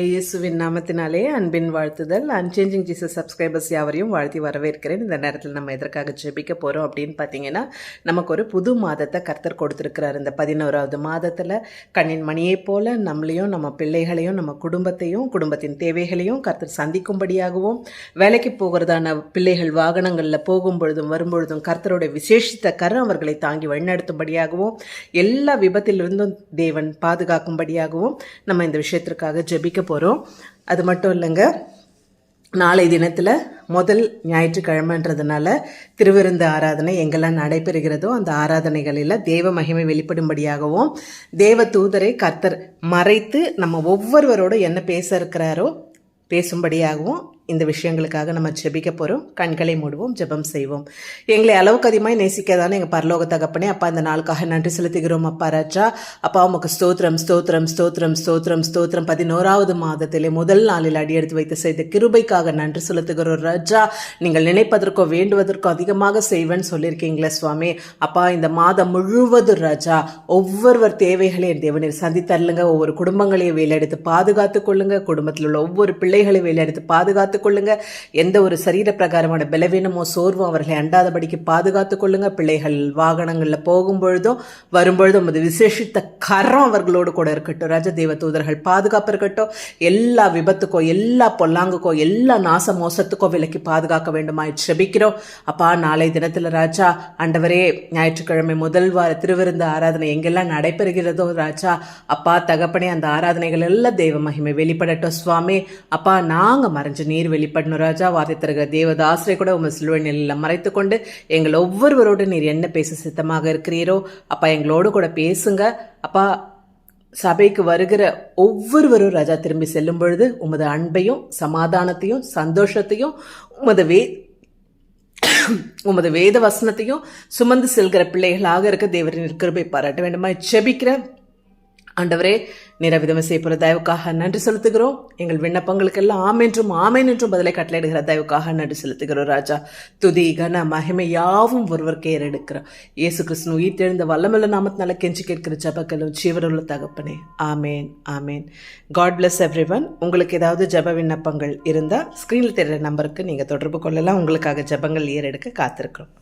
இயேசுவின் நாமத்தினாலே அன்பின் வாழ்த்துதல். அன்சேஞ்சிங் ஜீசஸ் சப்ஸ்கிரைபர்ஸ் யாவரையும் வாழ்த்தி வரவேற்கிறேன். இந்த நேரத்தில் நம்ம எதற்காக ஜெபிக்க போகிறோம் அப்படின்னு பார்த்தீங்கன்னா, நமக்கு ஒரு புது மாதத்தை கர்த்தர் கொடுத்துருக்கிறார். இந்த 11வது மாதத்தில் கண்ணின் மணியைப் போல நம்மளையும் நம்ம பிள்ளைகளையும் நம்ம குடும்பத்தையும் குடும்பத்தின் தேவைகளையும் கர்த்தர் சந்திக்கும்படியாகவும், வேலைக்கு போகிறதான பிள்ளைகள் வாகனங்களில் போகும்பொழுதும் வரும்பொழுதும் கர்த்தருடைய விசேஷித்த கரம் அவர்களை தாங்கி வழிநடத்தும்படியாகவும், எல்லா விபத்திலிருந்தும் தேவன் பாதுகாக்கும்படியாகவும் நம்ம இந்த விஷயத்திற்காக ஜெபிக்க போகிறோம். அது மட்டும் இல்லைங்க, நாளை தினத்தில் முதல் ஞாயிற்றுக்கிழமைன்றதுனால திருவிருந்து ஆராதனை எங்கெல்லாம் நடைபெறுகிறதோ அந்த ஆராதனைகளில் தேவ மகிமை வெளிப்படும்படியாகவும், தேவ தூதரை கர்த்தர் மறைத்து நம்ம ஒவ்வொருவரோடு என்ன பேச இருக்கிறாரோ பேசும்படியாகவும் இந்த விஷயங்களுக்காக நம்ம ஜெபிக்க போகிறோம். கண்களை மூடுவோம், ஜெபம் செய்வோம். எங்களை அளவுக்கு அதிகமாக நேசிக்காதானே எங்கள் பரலோக தகப்பனே, அப்பா இந்த நாளுக்காக நன்றி செலுத்துகிறோம். அப்பா ராஜா, அப்பா உமக்கு ஸ்தோத்திரம் ஸ்தோத்திரம் ஸ்தோத்திரம் ஸ்தோத்திரம் ஸ்தோத்திரம். 11வது மாதத்திலே முதல் நாளில் அடியெடுத்து வைத்து செய்த கிருபைக்காக நன்றி செலுத்துகிறோம் ராஜா. நீங்கள் நினைப்பதற்கோ வேண்டுவதற்கோ அதிகமாக செய்வேன்னு சொல்லியிருக்கீங்களே சுவாமி. அப்பா இந்த மாதம் முழுவதும் ராஜா ஒவ்வொருவர் தேவைகளையும் தேவனீர் சந்தித்தரலுங்க. ஒவ்வொரு குடும்பங்களையும் வேலையெடுத்து பாதுகாத்து கொள்ளுங்க. குடும்பத்தில் உள்ள ஒவ்வொரு பிள்ளைகளையும் வேலையெடுத்து பாதுகாத்து கொள்ளுங்க. எந்த ஒரு சரீர பிரகாரமான பலவீனமோ சோர்வோ அவர்களை அண்டாதபடிக்கு பாதுகாத்து கொள்ளுங்க. பிள்ளைகள் வாகனங்களில் போகும்பொழுதும் வரும்பொழுதும் அது விசேஷித்த கரம் அவர்களோடு கூட இருக்கட்டும் ராஜா. தேவ தூதர்கள் பாதுகாப்பு இருக்கட்டும். எல்லா விபத்துக்கோ எல்லா பொல்லாங்குக்கோ எல்லா நாச மோசத்துக்கோ விலக்கி பாதுகாக்க வேண்டுமா ஜெபிக்கிறோம். அப்பா நாளை தினத்தில் ராஜா ஆண்டவரே, ஞாயிற்றுக்கிழமை முதல் வார திருவிருந்து ஆராதனை எங்கெல்லாம் நடைபெறுகிறதோ ராஜா, அப்பா தகப்பனே, அந்த ஆராதனைகள் எல்லாம் தெய்வ மகிமை வெளிப்படட்டும் சுவாமி. அப்பா நாங்கள் மறைஞ்சு நீர் வெளிப்படணும் ராஜா. வார்த்தை தருகிற தேவதாசரை கூட உங்கள் சிலுவை நிலையில் மறைத்து கொண்டு எங்கள் ஒவ்வொருவரோடு நீர் என்ன பேச சித்தமாக இருக்கிறீரோ அப்பா எங்களோடு கூட பேசுங்க. அப்பா சபைக்கு வருகிற ஒவ்வொருவரும் ராஜா திரும்பி செல்லும் பொழுது உமது அன்பையும் சமாதானத்தையும் சந்தோஷத்தையும் உமது வேத வசனத்தையும் சுமந்து செல்கிற பிள்ளைகளாக இருக்க தேவரின் கிருபை பாராட்ட வேண்டுமா ஜெபிக்கிற ஆண்டவரே, நிரவிதம் செய்யப்படுற தயவுக்காக நன்றி செலுத்துகிறோம். எங்கள் விண்ணப்பங்களுக்கெல்லாம் ஆமென்றும் ஆமேன் என்றும் பதிலை கட்டளையிடுகிற தயவுக்காக நன்றி செலுத்துகிறோம் ராஜா. துதி கன மகிமை யாவும் ஒருவருக்கு ஏறெடுக்கிறோம். இயேசு கிறிஸ்து உயிர் தெழுந்த வல்லமல்ல நாமத்தினால கெஞ்சி கேட்கிற ஜபங்களும் ஜீவனுள்ள தகப்பனே, ஆமேன் ஆமேன். God bless everyone. உங்களுக்கு ஏதாவது ஜப விண்ணப்பங்கள் இருந்தால் ஸ்க்ரீனில் தெரிகிற நம்பருக்கு நீங்கள் தொடர்பு கொள்ளலாம். உங்களுக்காக ஜபங்கள் ஏறெடுக்க காத்திருக்கிறோம்.